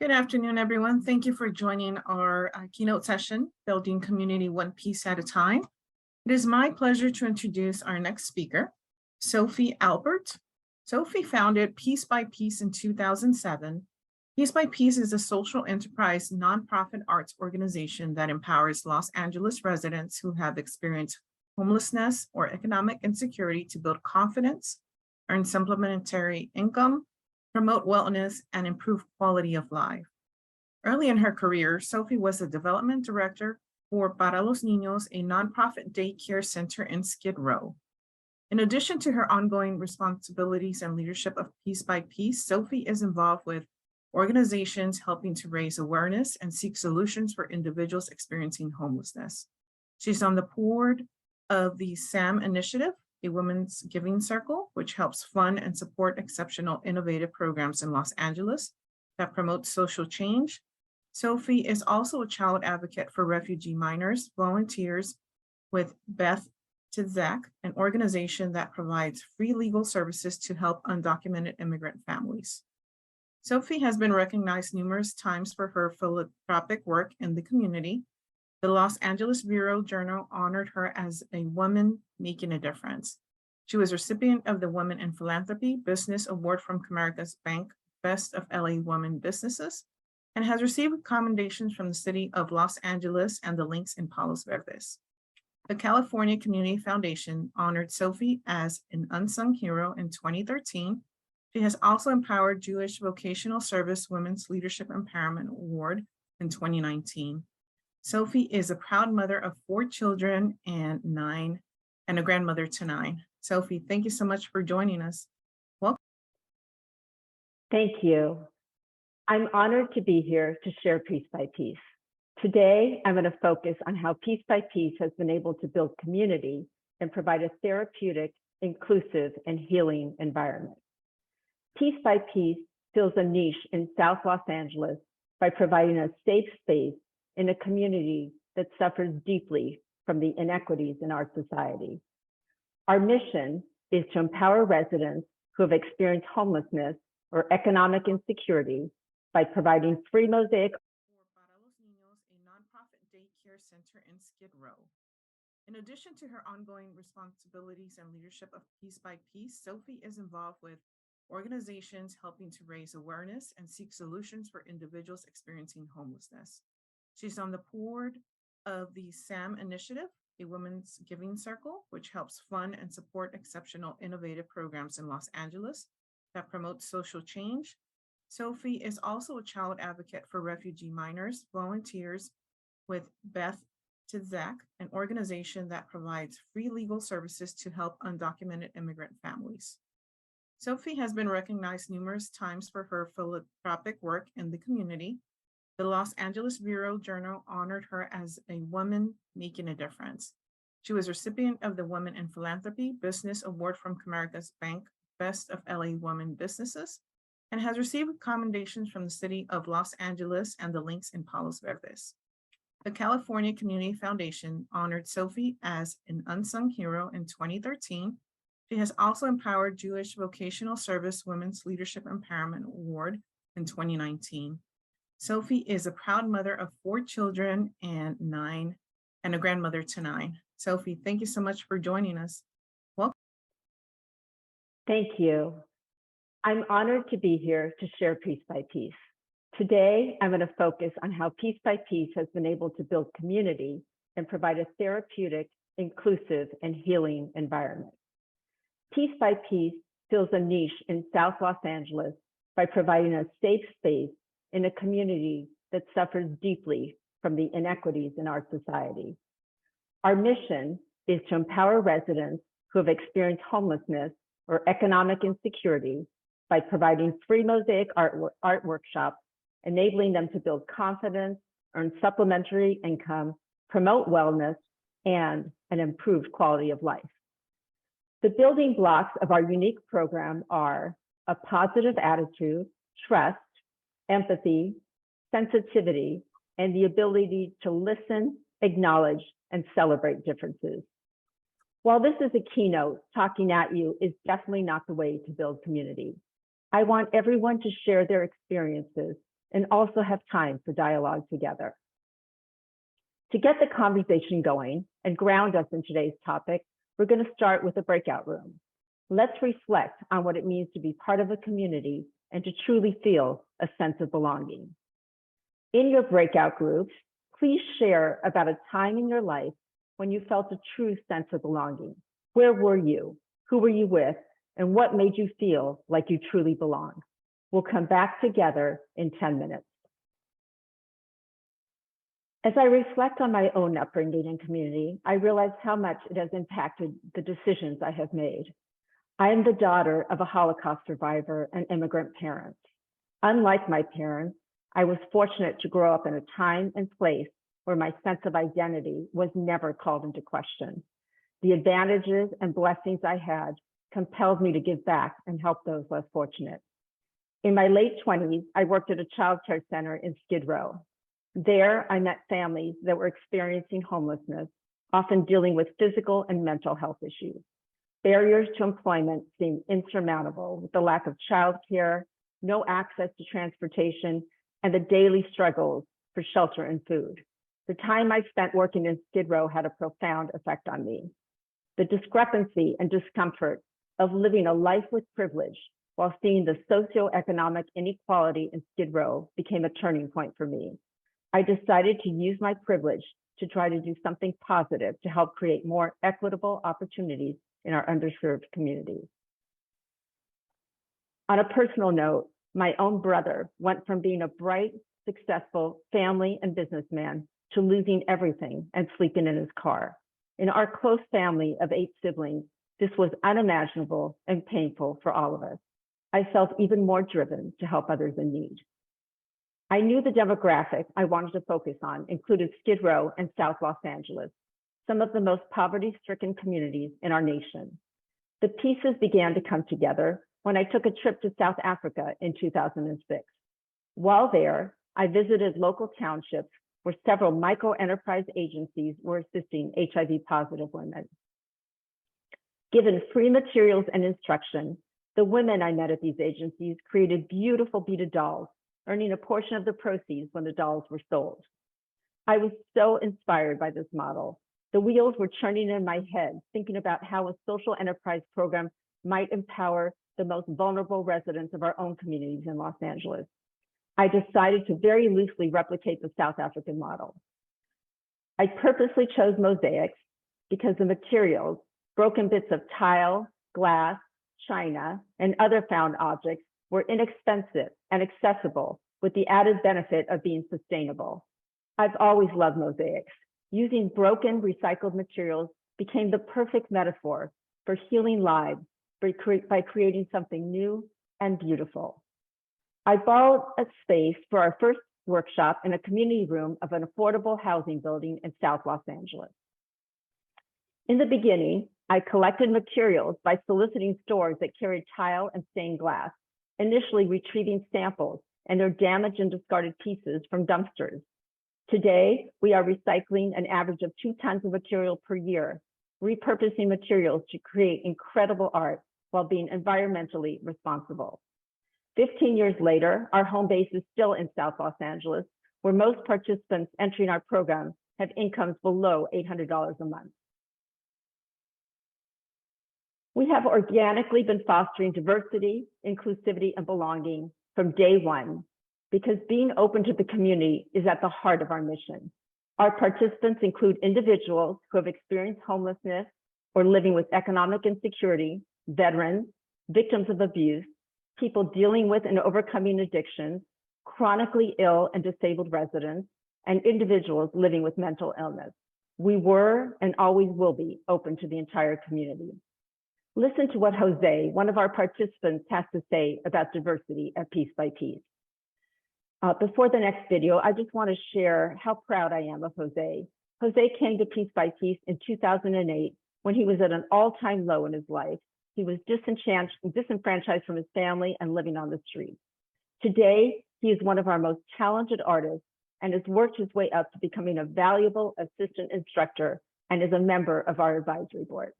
Good afternoon, everyone. Thank you for joining our keynote session, Building Community One Piece at a Time. It is my pleasure to introduce our next speaker, Sophie Alpert. Sophie founded Piece by Piece in 2007. Piece by Piece is a social enterprise nonprofit arts organization that empowers Los Angeles residents who have experienced homelessness or economic insecurity to build confidence, earn supplementary income, promote wellness, and improve quality of life. Early in her career, Sophie was the development director for Para los Niños, a nonprofit daycare center in Skid Row. In addition to her ongoing responsibilities and leadership of Piece by Piece, Sophie is involved with organizations helping to raise awareness and seek solutions for individuals experiencing homelessness. She's on the board of the SAM Initiative, a women's giving circle, which helps fund and support exceptional innovative programs in Los Angeles that promote social change. Sophie is also a child advocate for refugee minors, volunteers with Beth to Zach, an organization that provides free legal services to help undocumented immigrant families. Sophie has been recognized numerous times for her philanthropic work in the community. The Los Angeles Bureau Journal honored her as a woman making a difference. She was recipient of the Women in Philanthropy Business Award from Comerica's Bank Best of LA Women Businesses, and has received commendations from the city of Los Angeles and the links in Palos Verdes. The California Community Foundation honored Sophie as an unsung hero in 2013. She has also empowered Jewish Vocational Service Women's Leadership Empowerment Award in 2019. Sophie is a proud mother of 4 children and a grandmother to 9. Sophie, thank you so much for joining us. Welcome. Thank you. I'm honored to be here to share Piece by Piece. Today, I'm going to focus on how Piece by Piece has been able to build community and provide a therapeutic, inclusive, and healing environment. Piece by Piece fills a niche in South Los Angeles by providing a safe space in a community that suffers deeply from the inequities in our society. Our mission is to empower residents who have experienced homelessness or economic insecurity by providing free mosaic for Para los Niños, a nonprofit daycare center in Skid Row. In addition to her ongoing responsibilities and leadership of Piece by Piece, Sophie is involved with organizations helping to raise awareness and seek solutions for individuals experiencing homelessness. She's on the board of the SAM Initiative, a women's giving circle, which helps fund and support exceptional innovative programs in Los Angeles that promote social change. Sophie is also a child advocate for refugee minors, volunteers with Beth to Zach, an organization that provides free legal services to help undocumented immigrant families. Sophie has been recognized numerous times for her philanthropic work in the community. The Los Angeles Bureau Journal honored her as a woman making a difference. She was recipient of the Women in Philanthropy Business Award from Comerica's Bank Best of LA Women Businesses, and has received commendations from the city of Los Angeles and the links in Palos Verdes. The California Community Foundation honored Sophie as an unsung hero in 2013. She has also empowered Jewish Vocational Service Women's Leadership Empowerment Award in 2019. Sophie is a proud mother of 4 children and a grandmother to 9. Sophie, thank you so much for joining us. Welcome. Thank you. I'm honored to be here to share Piece by Piece. Today, I'm going to focus on how Piece by Piece has been able to build community and provide a therapeutic, inclusive, and healing environment. Piece by Piece fills a niche in South Los Angeles by providing a safe space in a community that suffers deeply from the inequities in our society. Our mission is to empower residents who have experienced homelessness or economic insecurity by providing free mosaic art workshops, enabling them to build confidence, earn supplementary income, promote wellness, and an improved quality of life. The building blocks of our unique program are a positive attitude, trust, empathy, sensitivity, and the ability to listen, acknowledge, and celebrate differences. While this is a keynote, talking at you is definitely not the way to build community. I want everyone to share their experiences and also have time for dialogue together. To get the conversation going and ground us in today's topic, we're going to start with a breakout room. Let's reflect on what it means to be part of a community and to truly feel a sense of belonging. In your breakout groups, please share about a time in your life when you felt a true sense of belonging. Where were you? Who were you with? And what made you feel like you truly belong? We'll come back together in 10 minutes. As I reflect on my own upbringing and community, I realize how much it has impacted the decisions I have made. I am the daughter of a Holocaust survivor and immigrant parents. Unlike my parents, I was fortunate to grow up in a time and place where my sense of identity was never called into question. The advantages and blessings I had compelled me to give back and help those less fortunate. In my late 20s, I worked at a child care center in Skid Row. There, I met families that were experiencing homelessness, often dealing with physical and mental health issues. Barriers to employment seemed insurmountable with the lack of childcare, no access to transportation, and the daily struggles for shelter and food. The time I spent working in Skid Row had a profound effect on me. The discrepancy and discomfort of living a life with privilege while seeing the socioeconomic inequality in Skid Row became a turning point for me. I decided to use my privilege to try to do something positive to help create more equitable opportunities in our underserved communities. On a personal note, my own brother went from being a bright, successful family and businessman to losing everything and sleeping in his car. In our close family of 8 siblings, this was unimaginable and painful for all of us. I felt even more driven to help others in need. I knew the demographic I wanted to focus on included Skid Row and South Los Angeles, some of the most poverty-stricken communities in our nation. The pieces began to come together when I took a trip to South Africa in 2006. While there, I visited local townships where several micro-enterprise agencies were assisting HIV-positive women. Given free materials and instruction, the women I met at these agencies created beautiful beaded dolls, earning a portion of the proceeds when the dolls were sold. I was so inspired by this model. The wheels were churning in my head, thinking about how a social enterprise program might empower the most vulnerable residents of our own communities in Los Angeles. I decided to very loosely replicate the South African model. I purposely chose mosaics because the materials, broken bits of tile, glass, china, and other found objects were inexpensive and accessible with the added benefit of being sustainable. I've always loved mosaics. Using broken recycled materials became the perfect metaphor for healing lives by creating something new and beautiful. I borrowed a space for our first workshop in a community room of an affordable housing building in South Los Angeles. In the beginning, I collected materials by soliciting stores that carried tile and stained glass, initially retrieving samples and their damaged and discarded pieces from dumpsters. Today, we are recycling an average of 2 tons of material per year, repurposing materials to create incredible art while being environmentally responsible. 15 years later, our home base is still in South Los Angeles, where most participants entering our program have incomes below $800 a month. We have organically been fostering diversity, inclusivity, and belonging from day one, because being open to the community is at the heart of our mission. Our participants include individuals who have experienced homelessness or living with economic insecurity, veterans, victims of abuse, people dealing with and overcoming addictions, chronically ill and disabled residents, and individuals living with mental illness. We were and always will be open to the entire community. Listen to what Jose, one of our participants, has to say about diversity at Piece by Piece. Before the next video, I just want to share how proud I am of Jose. Jose came to Piece by Piece in 2008 when he was at an all-time low in his life. He was disenfranchised from his family and living on the street. Today, he is one of our most talented artists and has worked his way up to becoming a valuable assistant instructor and is a member of our advisory board.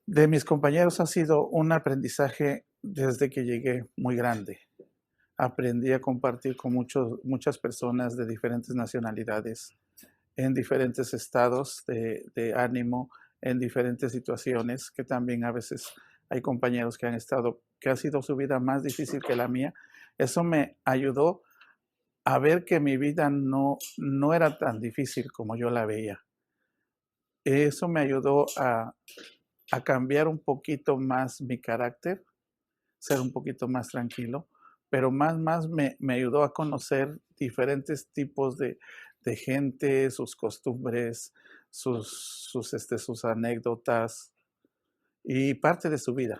De mis compañeros ha sido un aprendizaje desde que llegué muy grande. Aprendí a compartir con muchas personas de diferentes nacionalidades, en diferentes estados de ánimo, en diferentes situaciones, que también a veces hay compañeros que ha sido su vida más difícil que la mía. Eso me ayudó a ver que mi vida no era tan difícil como yo la veía. Eso me ayudó a cambiar un poquito más mi carácter, ser un poquito más tranquilo, pero más me ayudó a conocer diferentes tipos de gente, sus costumbres, sus anécdotas y parte de su vida.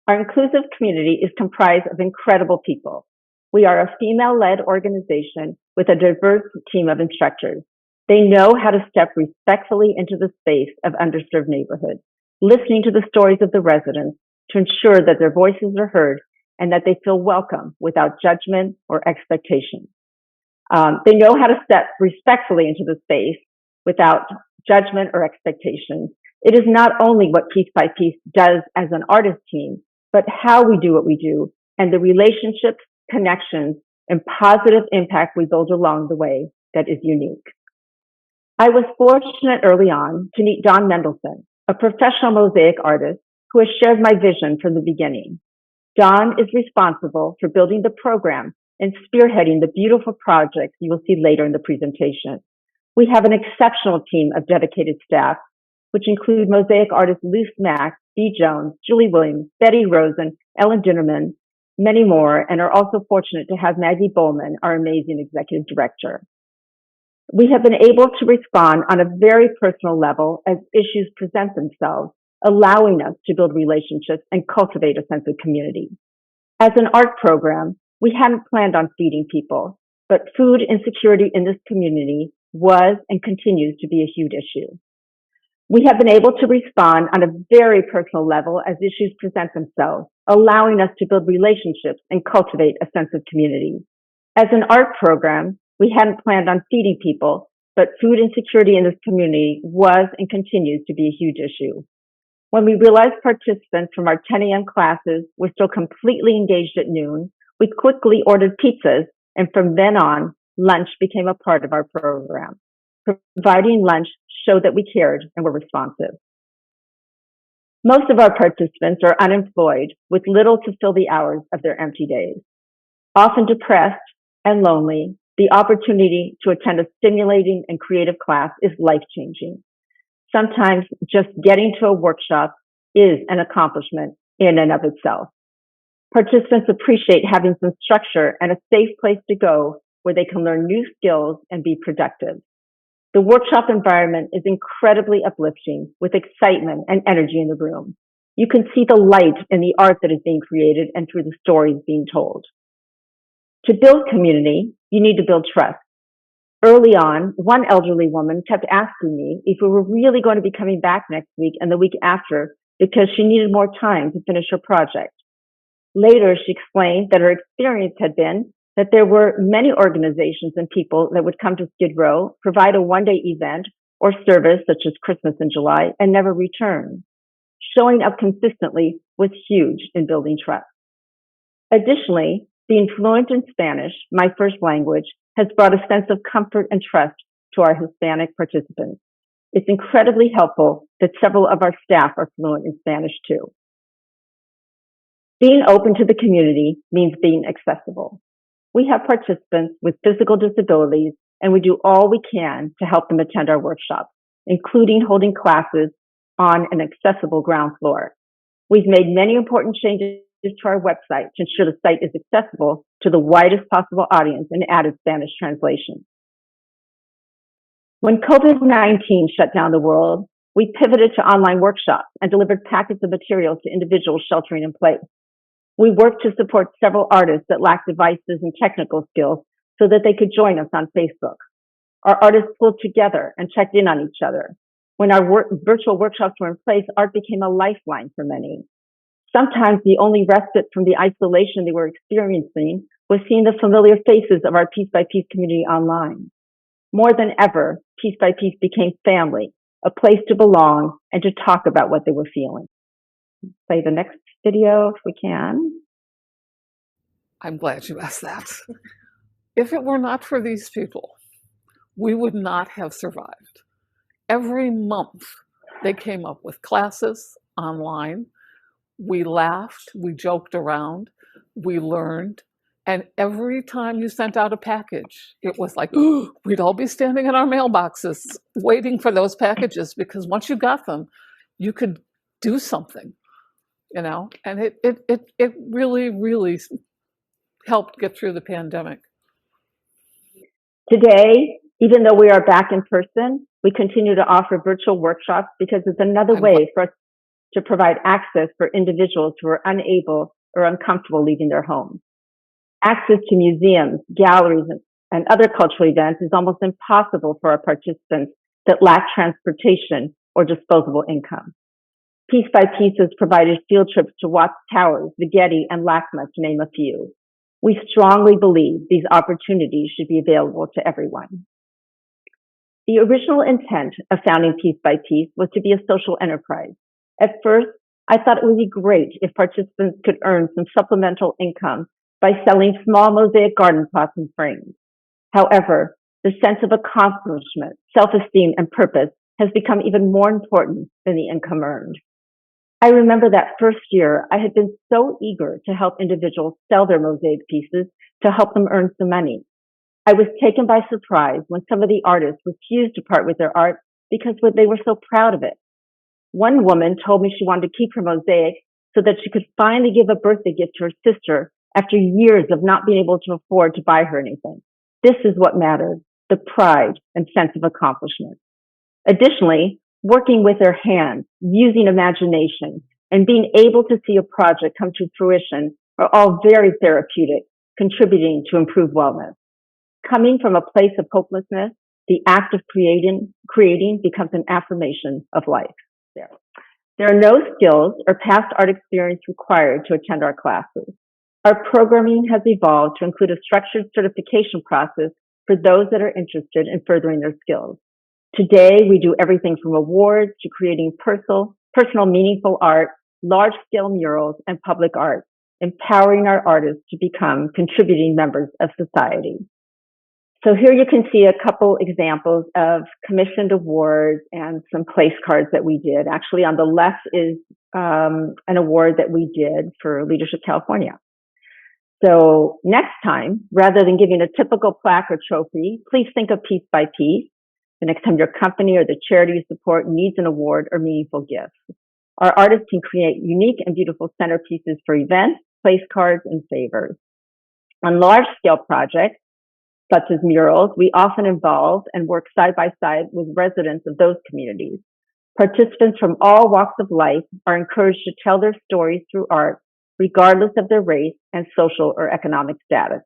Our inclusive community is comprised of incredible people. We are a female-led organization with a diverse team of instructors. They know how to step respectfully into the space of underserved neighborhoods, listening to the stories of the residents to ensure that their voices are heard and that they feel welcome without judgment or expectation. They know how to step respectfully into the space without judgment or expectations. It is not only what Piece by Piece does as an artist team, but how we do what we do and the relationships, connections, and positive impact we build along the way that is unique. I was fortunate early on to meet Don Mendelson, a professional mosaic artist who has shared my vision from the beginning. Don is responsible for building the program and spearheading the beautiful projects you will see later in the presentation. We have an exceptional team of dedicated staff, which include mosaic artists Luce Mack, Dee Jones, Julie Williams, Betty Rosen, Ellen Dinnerman, many more, and are also fortunate to have Maggie Bowman, our amazing executive director. We have been able to respond on a very personal level as issues present themselves, allowing us to build relationships and cultivate a sense of community. As an art program, we hadn't planned on feeding people, but food insecurity in this community was and continues to be a huge issue. We have been able to respond on a very personal level as issues present themselves, allowing us to build relationships and cultivate a sense of community. As an art program, we hadn't planned on feeding people, but food insecurity in this community was and continues to be a huge issue. When we realized participants from our 10 a.m. classes were still completely engaged at noon, we quickly ordered pizzas, and from then on, lunch became a part of our program. Providing lunch showed that we cared and were responsive. Most of our participants are unemployed with little to fill the hours of their empty days. Often depressed and lonely, the opportunity to attend a stimulating and creative class is life-changing. Sometimes just getting to a workshop is an accomplishment in and of itself. Participants appreciate having some structure and a safe place to go where they can learn new skills and be productive. The workshop environment is incredibly uplifting with excitement and energy in the room. You can see the light in the art that is being created and through the stories being told. To build community, you need to build trust. Early on, one elderly woman kept asking me if we were really going to be coming back next week and the week after because she needed more time to finish her project. Later, she explained that her experience had been that there were many organizations and people that would come to Skid Row, provide a one-day event or service such as Christmas in July, and never return. Showing up consistently was huge in building trust. Additionally, being fluent in Spanish, my first language, has brought a sense of comfort and trust to our Hispanic participants. It's incredibly helpful that several of our staff are fluent in Spanish too. Being open to the community means being accessible. We have participants with physical disabilities, and we do all we can to help them attend our workshops, including holding classes on an accessible ground floor. We've made many important changes to our website to ensure the site is accessible to the widest possible audience and added Spanish translation. When COVID-19 shut down the world, we pivoted to online workshops and delivered packets of materials to individuals sheltering in place. We worked to support several artists that lacked devices and technical skills so that they could join us on Facebook. Our artists pulled together and checked in on each other. When our virtual workshops were in place, art became a lifeline for many. Sometimes the only respite from the isolation they were experiencing was seeing the familiar faces of our Piece by Piece community online. More than ever, Piece by Piece became family, a place to belong, and to talk about what they were feeling. Play the next video if we can. I'm glad you asked that. If it were not for these people, we would not have survived. Every month, they came up with classes online. We laughed, we joked around, we learned. And every time you sent out a package, it was like, ooh, we'd all be standing in our mailboxes waiting for those packages, because once you got them, you could do something, you know? And it really, really helped get through the pandemic. Today, even though we are back in person, we continue to offer virtual workshops because it's another way for us to provide access for individuals who are unable or uncomfortable leaving their homes. Access to museums, galleries, and other cultural events is almost impossible for our participants that lack transportation or disposable income. Piece by Piece has provided field trips to Watts Towers, the Getty, and LACMA, to name a few. We strongly believe these opportunities should be available to everyone. The original intent of founding Piece by Piece was to be a social enterprise. At first, I thought it would be great if participants could earn some supplemental income by selling small mosaic garden plots and frames. However, the sense of accomplishment, self-esteem, and purpose has become even more important than the income earned. I remember that first year, I had been so eager to help individuals sell their mosaic pieces to help them earn some money. I was taken by surprise when some of the artists refused to part with their art because they were so proud of it. One woman told me she wanted to keep her mosaic so that she could finally give a birthday gift to her sister after years of not being able to afford to buy her anything. This is what mattered, the pride and sense of accomplishment. Additionally, working with their hands, using imagination, and being able to see a project come to fruition are all very therapeutic, contributing to improved wellness. Coming from a place of hopelessness, the act of creating becomes an affirmation of life. There are no skills or past art experience required to attend our classes. Our programming has evolved to include a structured certification process for those that are interested in furthering their skills. Today, we do everything from awards to creating personal, meaningful art, large-scale murals, and public art, empowering our artists to become contributing members of society. So here you can see a couple examples of commissioned awards and some place cards that we did. Actually, on the left is an award that we did for Leadership California. So next time, rather than giving a typical plaque or trophy, please think of Piece by Piece. The next time your company or the charity you support needs an award or meaningful gift. Our artists can create unique and beautiful centerpieces for events, place cards, and favors. On large-scale projects, such as murals, we often involve and work side by side with residents of those communities. Participants from all walks of life are encouraged to tell their stories through art, regardless of their race and social or economic status.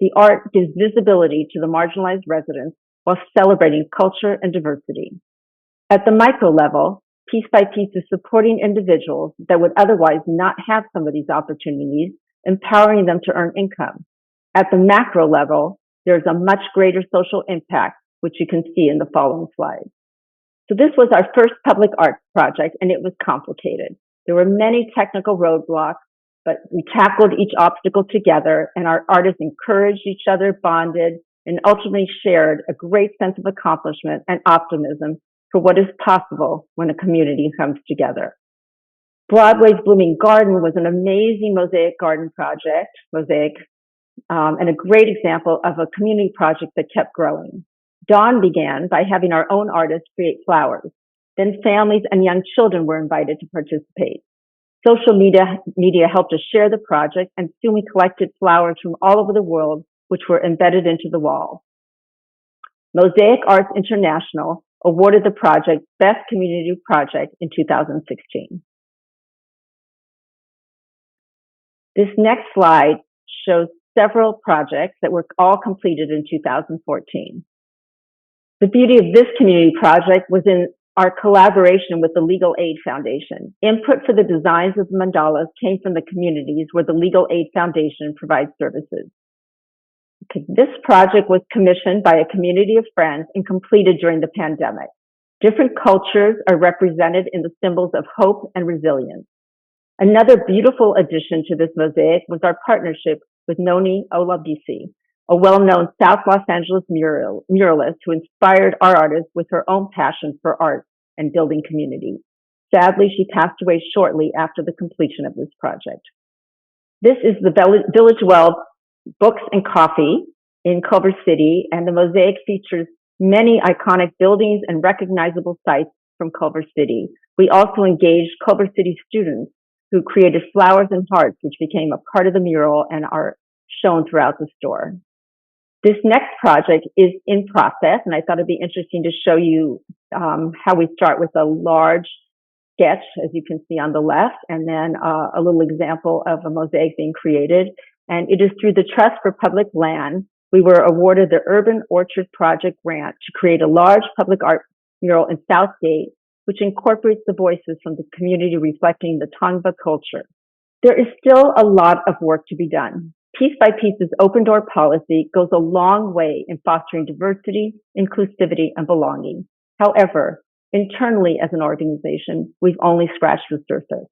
The art gives visibility to the marginalized residents while celebrating culture and diversity. At the micro level, Piece by Piece is supporting individuals that would otherwise not have some of these opportunities, empowering them to earn income. At the macro level, there's a much greater social impact, which you can see in the following slides. So this was our first public art project, and it was complicated. There were many technical roadblocks, but we tackled each obstacle together, and our artists encouraged each other, bonded, and ultimately shared a great sense of accomplishment and optimism for what is possible when a community comes together. Broadway's Blooming Garden was an amazing mosaic garden project, and a great example of a community project that kept growing. Dawn began by having our own artists create flowers. Then families and young children were invited to participate. Social media helped us share the project, and soon we collected flowers from all over the world, which were embedded into the wall. Mosaic Arts International awarded the project Best Community Project in 2016. This next slide shows several projects that were all completed in 2014. The beauty of this community project was in our collaboration with the Legal Aid Foundation. Input for the designs of the mandalas came from the communities where the Legal Aid Foundation provides services. Okay, this project was commissioned by a community of friends and completed during the pandemic. Different cultures are represented in the symbols of hope and resilience. Another beautiful addition to this mosaic was our partnership with Noni Olabisi, a well-known South Los Angeles muralist who inspired our artists with her own passion for art and building community. Sadly, she passed away shortly after the completion of this project. This is the Village Well Books and Coffee in Culver City, and the mosaic features many iconic buildings and recognizable sites from Culver City. We also engaged Culver City students who created flowers and hearts, which became a part of the mural and are shown throughout the store. This next project is in process, and I thought it'd be interesting to show you how we start with a large sketch, as you can see on the left, and then a little example of a mosaic being created. And it is through the Trust for Public Land, we were awarded the Urban Orchard Project grant to create a large public art mural in Southgate, which incorporates the voices from the community reflecting the Tongva culture. There is still a lot of work to be done. Piece by Piece's open door policy goes a long way in fostering diversity, inclusivity, and belonging. However, internally as an organization, we've only scratched the surface.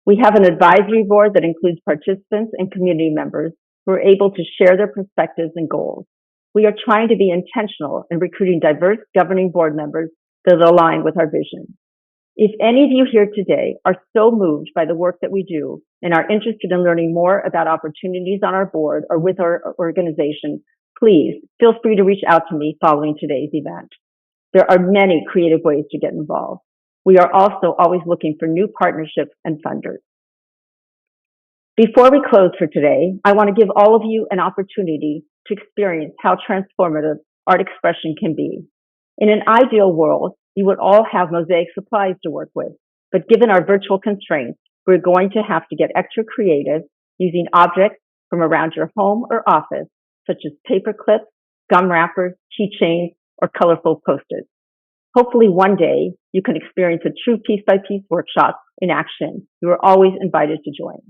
We have an advisory board that includes participants and community members who are able to share their perspectives and goals. We are trying to be intentional in recruiting diverse governing board members that align with our vision. If any of you here today are so moved by the work that we do and are interested in learning more about opportunities on our board or with our organization, please feel free to reach out to me following today's event. There are many creative ways to get involved. We are also always looking for new partnerships and funders. Before we close for today, I want to give all of you an opportunity to experience how transformative art expression can be. In an ideal world, you would all have mosaic supplies to work with, but given our virtual constraints, we're going to have to get extra creative using objects from around your home or office, such as paper clips, gum wrappers, keychains, or colorful post-its. Hopefully one day you can experience a true piece by piece workshop in action. You are always invited to join.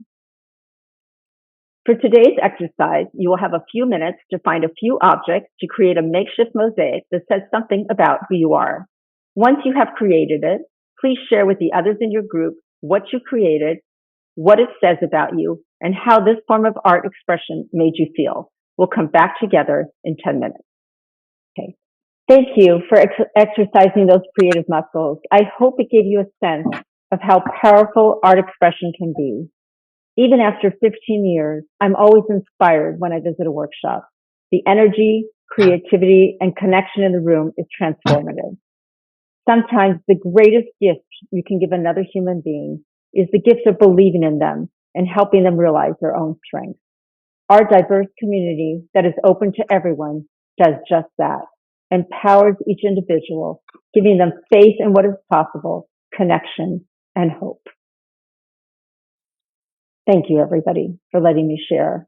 For today's exercise, you will have a few minutes to find a few objects to create a makeshift mosaic that says something about who you are. Once you have created it, please share with the others in your group what you created, what it says about you, and how this form of art expression made you feel. We'll come back together in 10 minutes. Okay. Thank you for exercising those creative muscles. I hope it gave you a sense of how powerful art expression can be. Even after 15 years, I'm always inspired when I visit a workshop. The energy, creativity, and connection in the room is transformative. Sometimes the greatest gift you can give another human being is the gift of believing in them and helping them realize their own strengths. Our diverse community that is open to everyone does just that, empowers each individual, giving them faith in what is possible, connection, and hope. Thank you, everybody, for letting me share.